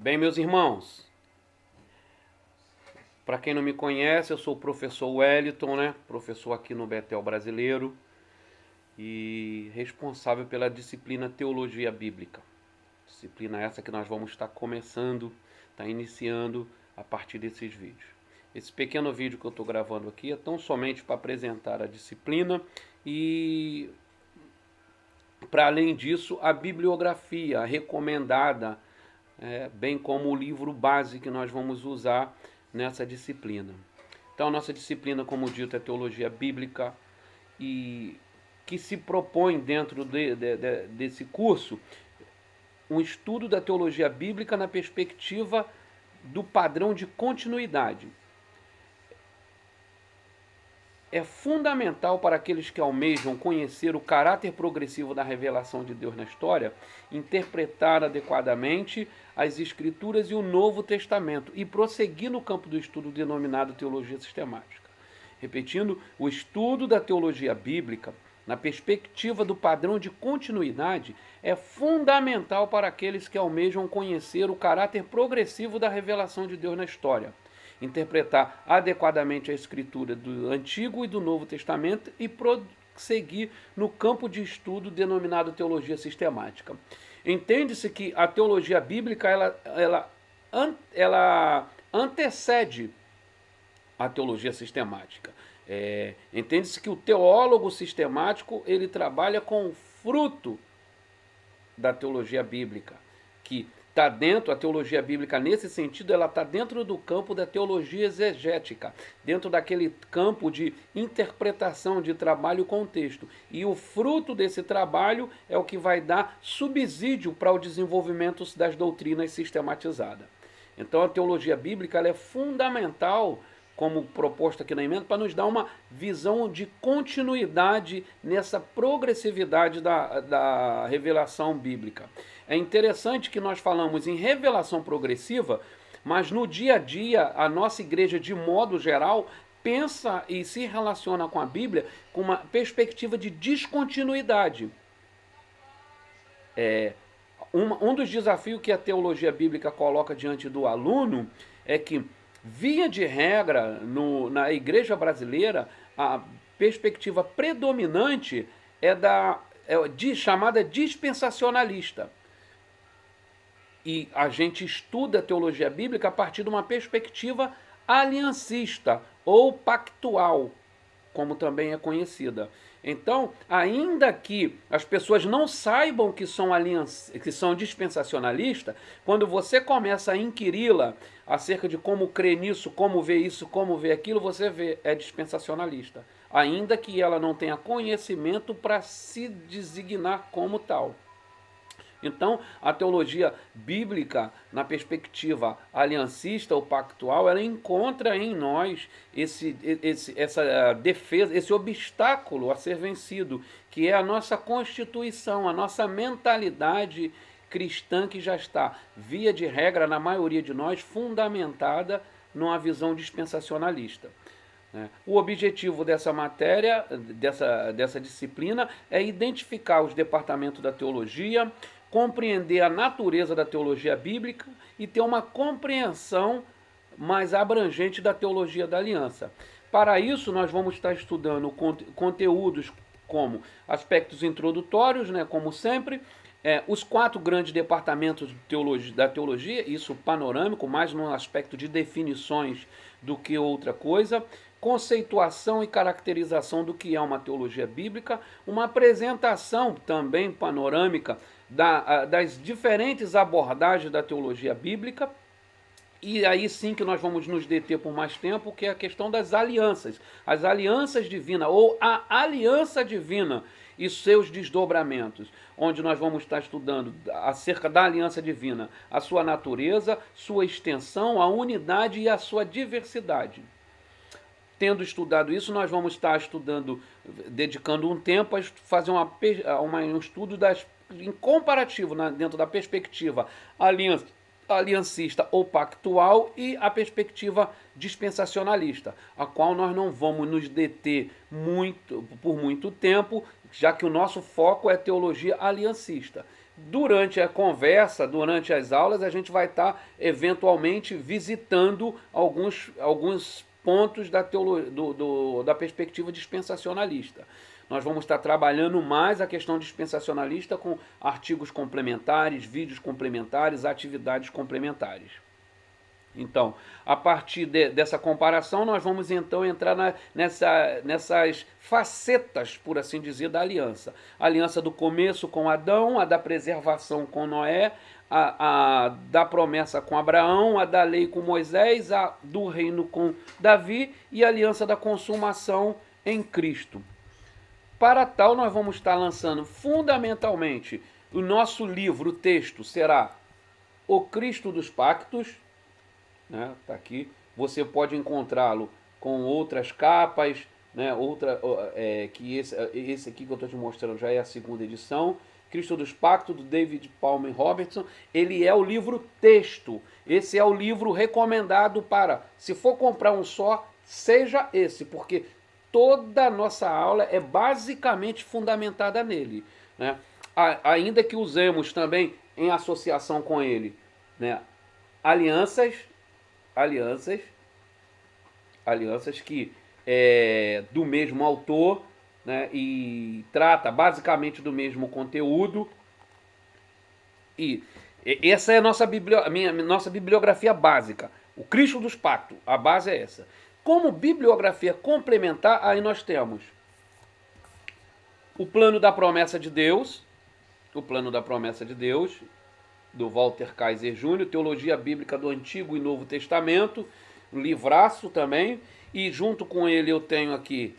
Bem, meus irmãos, para quem não me conhece, eu sou o professor Wellington, né? Professor aqui no Betel Brasileiro e responsável pela disciplina Teologia Bíblica. Disciplina essa que nós vamos estar começando, iniciando a partir desses vídeos. Esse pequeno vídeo que eu estou gravando aqui é tão somente para apresentar a disciplina e, para além disso, a bibliografia recomendada, bem como o livro base que nós vamos usar nessa disciplina. Então, a nossa disciplina, como dito, é Teologia Bíblica e que se propõe dentro desse curso um estudo da teologia bíblica na perspectiva do padrão de continuidade. É fundamental para aqueles que almejam conhecer o caráter progressivo da revelação de Deus na história, interpretar adequadamente as Escrituras e o Novo Testamento e prosseguir no campo do estudo denominado teologia sistemática. Repetindo, o estudo da teologia bíblica, na perspectiva do padrão de continuidade, é fundamental para aqueles que almejam conhecer o caráter progressivo da revelação de Deus na história, interpretar adequadamente a escritura do Antigo e do Novo Testamento e prosseguir no campo de estudo denominado teologia sistemática. Entende-se que a teologia bíblica ela antecede a teologia sistemática. Entende-se que o teólogo sistemático ele trabalha com o fruto da teologia bíblica, que está dentro, a teologia bíblica nesse sentido, ela está dentro do campo da teologia exegética, dentro daquele campo de interpretação, de trabalho com o texto. E o fruto desse trabalho é o que vai dar subsídio para o desenvolvimento das doutrinas sistematizadas. Então a teologia bíblica ela é fundamental, como proposta aqui na emenda, para nos dar uma visão de continuidade nessa progressividade da revelação bíblica. É interessante que nós falamos em revelação progressiva, mas no dia a dia, a nossa igreja, de modo geral, pensa e se relaciona com a Bíblia com uma perspectiva de descontinuidade. Um dos desafios que a teologia bíblica coloca diante do aluno é que, via de regra, na igreja brasileira, a perspectiva predominante é chamada dispensacionalista. E a gente estuda a teologia bíblica a partir de uma perspectiva aliancista ou pactual, como também é conhecida. Então, ainda que as pessoas não saibam que são dispensacionalistas, quando você começa a inquiri-la acerca de como crer nisso, como ver isso, como ver aquilo, você vê, é dispensacionalista. Ainda que ela não tenha conhecimento para se designar como tal. Então, a teologia bíblica, na perspectiva aliancista ou pactual, ela encontra em nós essa defesa, esse obstáculo a ser vencido, que é a nossa constituição, a nossa mentalidade cristã que já está, via de regra, na maioria de nós, fundamentada numa visão dispensacionalista. O objetivo dessa matéria, dessa disciplina, é identificar os departamentos da teologia, compreender a natureza da teologia bíblica e ter uma compreensão mais abrangente da teologia da aliança. Para isso, nós vamos estar estudando conteúdos como aspectos introdutórios, como sempre, os 4 grandes departamentos da teologia, isso panorâmico, mais no aspecto de definições do que outra coisa, conceituação e caracterização do que é uma teologia bíblica, uma apresentação também panorâmica das diferentes abordagens da teologia bíblica, e aí sim que nós vamos nos deter por mais tempo, que é a questão das alianças, as alianças divinas, ou a aliança divina e seus desdobramentos, onde nós vamos estar estudando acerca da aliança divina, a sua natureza, sua extensão, a unidade e a sua diversidade. Tendo estudado isso, nós vamos estar dedicando um tempo a fazer um estudo em comparativo, dentro da perspectiva aliancista ou pactual e a perspectiva dispensacionalista, a qual nós não vamos nos deter por muito tempo, já que o nosso foco é teologia aliancista. durante a conversa, durante as aulas, a gente vai estar eventualmente visitando alguns pontos da perspectiva dispensacionalista. Nós vamos estar trabalhando mais a questão dispensacionalista com artigos complementares, vídeos complementares, atividades complementares. Então, a partir dessa comparação, nós vamos então entrar nessas facetas, por assim dizer, da aliança. A aliança do começo com Adão, a da preservação com Noé, a da promessa com Abraão, a da lei com Moisés, a do reino com Davi e a aliança da consumação em Cristo. Para tal, nós vamos estar lançando fundamentalmente o nosso livro, o texto será O Cristo dos Pactos, né? Tá aqui. Você pode encontrá-lo com outras capas, né? Que esse aqui que eu estou te mostrando já é a segunda edição. Cristo dos Pactos, do David Palmer Robertson. Ele é o livro texto. Esse é o livro recomendado para, se for comprar um só, seja esse, porque toda a nossa aula é basicamente fundamentada nele, né? Ainda que usemos também em associação com ele, né? Alianças que é do mesmo autor, né, e trata basicamente do mesmo conteúdo. E essa é a nossa bibliografia básica. O Cristo dos Pactos, a base é essa. Como bibliografia complementar, aí nós temos o Plano da Promessa de Deus, do Walter Kaiser Jr., Teologia Bíblica do Antigo e Novo Testamento, um livraço também, e junto com ele eu tenho aqui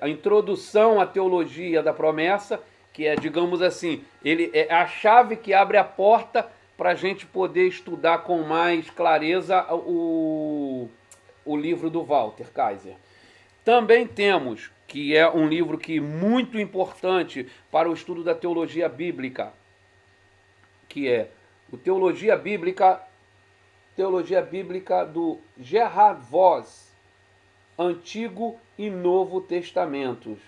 a Introdução à Teologia da Promessa, que é, digamos assim, ele é a chave que abre a porta para a gente poder estudar com mais clareza o livro do Walter Kaiser. Também temos, que é um livro que muito importante para o estudo da teologia bíblica, que é o Teologia Bíblica do Gerhard Voss, Antigo e Novo Testamentos.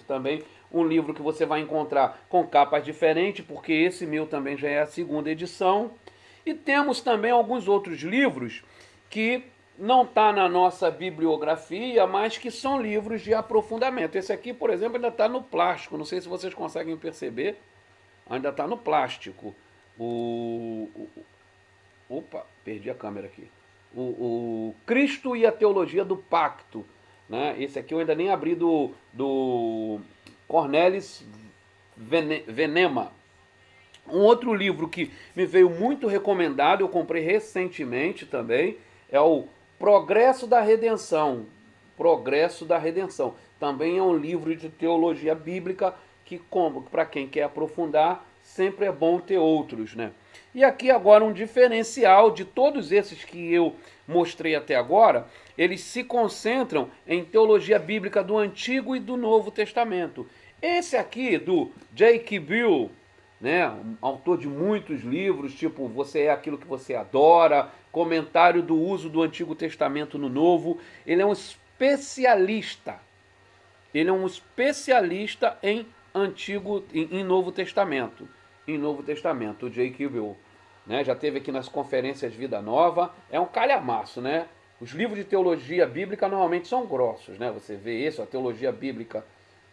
Também um livro que você vai encontrar com capas diferentes, porque esse meu também já é a segunda edição. E temos também alguns outros livros que não está na nossa bibliografia, mas que são livros de aprofundamento. Esse aqui, por exemplo, ainda está no plástico, não sei se vocês conseguem perceber. Ainda está no plástico. Opa, perdi a câmera aqui. O Cristo e a Teologia do Pacto, né? Esse aqui eu ainda nem abri do Cornelis Venema. Um outro livro que me veio muito recomendado, eu comprei recentemente também, é o Progresso da Redenção. Também é um livro de teologia bíblica que, para quem quer aprofundar, sempre é bom ter outros, né? E aqui agora um diferencial de todos esses que eu mostrei até agora, eles se concentram em teologia bíblica do Antigo e do Novo Testamento. Esse aqui, do J.K. Bill, né, um autor de muitos livros, tipo Você é Aquilo que Você Adora, comentário do uso do Antigo Testamento no Novo, ele é um especialista em Novo Testamento, o J.K. Bill, né? Já teve aqui nas conferências Vida Nova, é um calhamaço, né? Os livros de teologia bíblica normalmente são grossos, né? Você vê esse, a teologia bíblica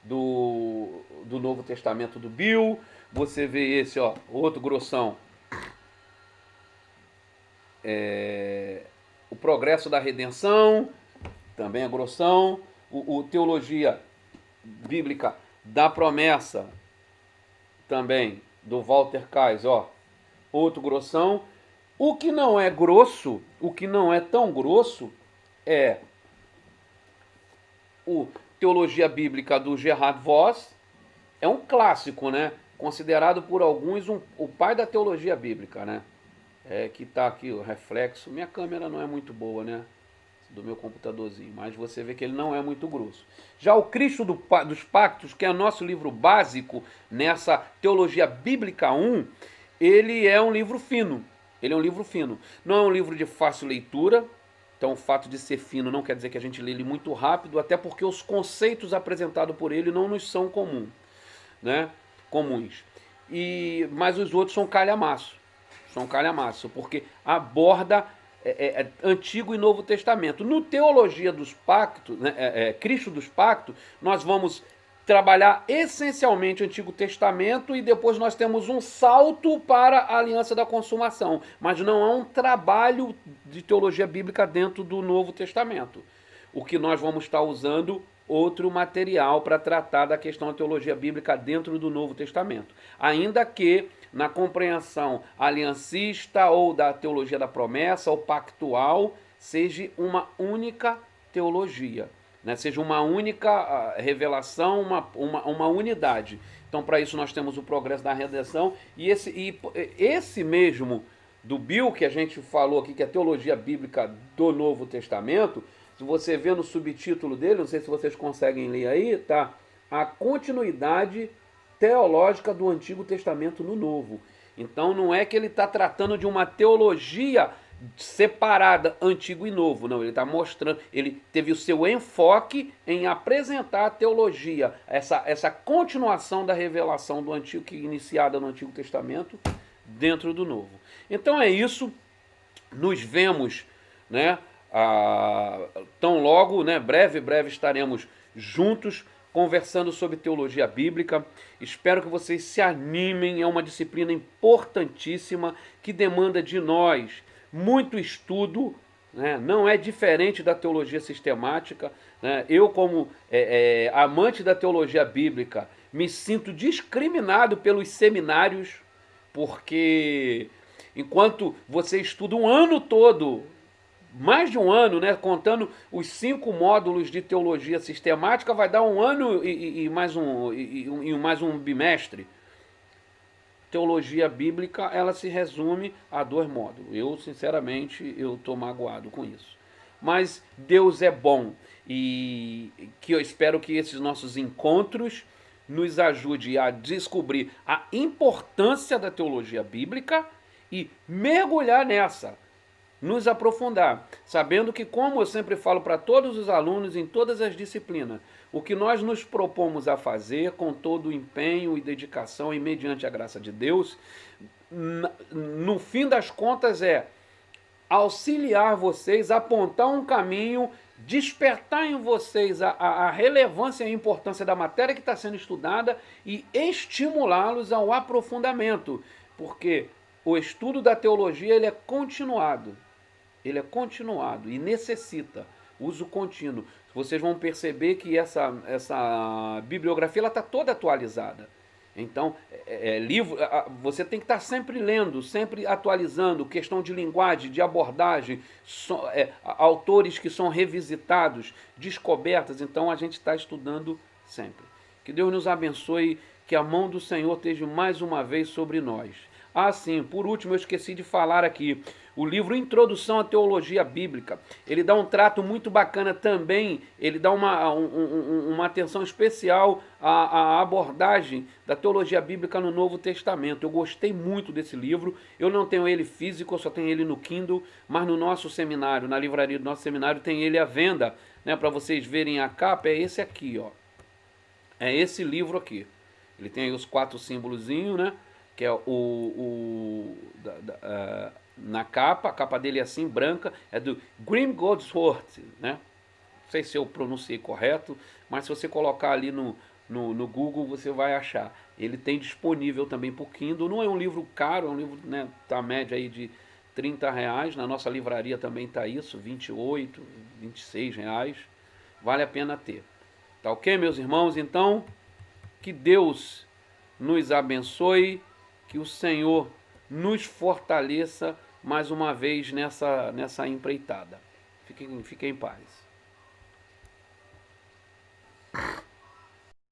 do Novo Testamento do Bill, você vê esse, ó, outro grossão, o Progresso da Redenção, também é grossão, o Teologia Bíblica da Promessa, também, do Walter Kaiser, ó, outro grossão. O que não é grosso, o que não é tão grosso, é o Teologia Bíblica do Gerhard Voss, é um clássico, né? Considerado por alguns o pai da teologia bíblica, né? Que tá aqui o reflexo. Minha câmera não é muito boa, né? Do meu computadorzinho, mas você vê que ele não é muito grosso. Já o Cristo dos Pactos, que é nosso livro básico nessa Teologia Bíblica 1, ele é um livro fino. Não é um livro de fácil leitura, então o fato de ser fino não quer dizer que a gente lê ele muito rápido, até porque os conceitos apresentados por ele não nos são comuns, né? comuns. Mas os outros são calhamaço. São calhamaço, porque aborda Antigo e Novo Testamento. No Teologia dos Pactos, né, Cristo dos Pactos, nós vamos trabalhar essencialmente o Antigo Testamento e depois nós temos um salto para a Aliança da Consumação. Mas não há um trabalho de teologia bíblica dentro do Novo Testamento. O que nós vamos estar usando outro material para tratar da questão da teologia bíblica dentro do Novo Testamento. Ainda que na compreensão aliancista ou da teologia da promessa ou pactual seja uma única teologia, né? Seja uma única revelação, uma unidade. Então, para isso, nós temos o progresso da redenção e esse mesmo do Bill, que a gente falou aqui, que é a teologia bíblica do Novo Testamento. Se você vê no subtítulo dele, não sei se vocês conseguem ler aí, tá? A continuidade teológica do Antigo Testamento no Novo. Então não é que ele está tratando de uma teologia separada, Antigo e Novo. Não, ele está mostrando, ele teve o seu enfoque em apresentar a teologia, essa continuação da revelação do Antigo, que iniciada no Antigo Testamento, dentro do Novo. Então é isso, nos vemos, né? Tão logo, né, breve estaremos juntos conversando sobre teologia bíblica. Espero que vocês se animem, é uma disciplina importantíssima que demanda de nós muito estudo, né? Não é diferente da teologia sistemática, né? Eu, como amante da teologia bíblica, me sinto discriminado pelos seminários, porque enquanto você estuda um ano todo, mais de um ano, né, contando os 5 módulos de teologia sistemática, vai dar um ano e mais um bimestre. Teologia bíblica, ela se resume a 2 módulos. Eu, sinceramente, eu estou magoado com isso. Mas Deus é bom e que eu espero que esses nossos encontros nos ajude a descobrir a importância da teologia bíblica e mergulhar nessa, nos aprofundar, sabendo que, como eu sempre falo para todos os alunos em todas as disciplinas, o que nós nos propomos a fazer com todo o empenho e dedicação e mediante a graça de Deus, no fim das contas é auxiliar vocês, apontar um caminho, despertar em vocês a relevância e a importância da matéria que está sendo estudada e estimulá-los ao aprofundamento, porque o estudo da teologia ele é continuado. Ele é continuado e necessita uso contínuo. Vocês vão perceber que essa bibliografia está toda atualizada. Então, livro, você tem que estar sempre lendo, sempre atualizando, questão de linguagem, de abordagem, autores que são revisitados, descobertas. Então, a gente está estudando sempre. Que Deus nos abençoe, que a mão do Senhor esteja mais uma vez sobre nós. Ah, sim, por último, eu esqueci de falar aqui. O livro Introdução à Teologia Bíblica, ele dá um trato muito bacana também, ele dá uma atenção especial à abordagem da teologia bíblica no Novo Testamento. Eu gostei muito desse livro, eu não tenho ele físico, eu só tenho ele no Kindle, mas no nosso seminário, na livraria do nosso seminário, tem ele à venda, né, para vocês verem a capa, é esse aqui, ó. É esse livro aqui. Ele tem aí os 4 símbolozinhos, né? Que é na capa, a capa dele é assim, branca, é do Graham Goldsworth, né? Não sei se eu pronunciei correto, mas se você colocar ali no Google, você vai achar. Ele tem disponível também por Kindle, não é um livro caro, é um livro, né, tá a média aí de R$30, na nossa livraria também está isso, R$28, R$26, vale a pena ter. Tá ok, meus irmãos? Então, que Deus nos abençoe, que o Senhor nos fortaleça mais uma vez nessa empreitada. Fiquem em paz.